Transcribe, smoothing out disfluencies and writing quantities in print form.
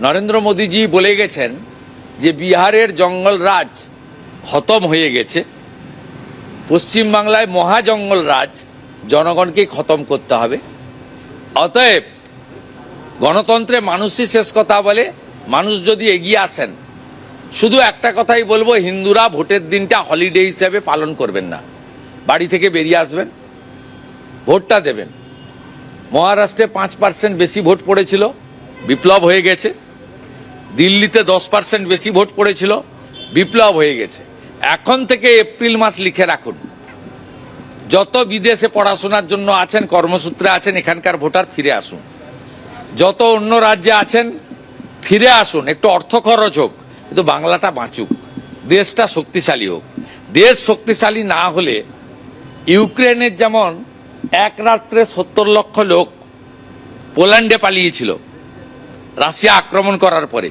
নরেন্দ্র মোদীজি বলে গেছেন যে বিহারের জঙ্গল রাজ খতম হয়ে গেছে, পশ্চিমবাংলায় মহাজঙ্গল রাজ জনগণকে খতম করতে হবে। অতএব গণতন্ত্রে মানুষই শেষ কথা বলে, মানুষ যদি এগিয়ে আসেন, শুধু একটা কথাই বলবো, হিন্দুরা ভোটের দিনটা হলিডে হিসেবে পালন করবেন না, বাড়ি থেকে বেরিয়ে আসবেন, ভোটটা দেবেন। মহারাষ্ট্রে 5% বেশি ভোট পড়েছিল, বিপ্লব হয়ে গেছে। দিল্লিতে 10% বেশি ভোট পড়েছিল, বিপ্লব হয়ে গেছে। এখন থেকে এপ্রিল মাস লিখে রাখুন, যত বিদেশে পড়াশোনার জন্য আছেন, কর্মসূত্রে আছেন, এখানকার ভোটার ফিরে আসুন। যত অন্য রাজ্যে আছেন ফিরে আসুন, একটু অর্থ খরচ হোক, কিন্তু বাংলাটা বাঁচুক, দেশটা শক্তিশালী হোক। দেশ শক্তিশালী না হলে ইউক্রেনের যেমন এক রাত্রে 70 লক্ষ লোক পোল্যান্ডে পালিয়েছিল রাশিয়া আক্রমণ করার পরে,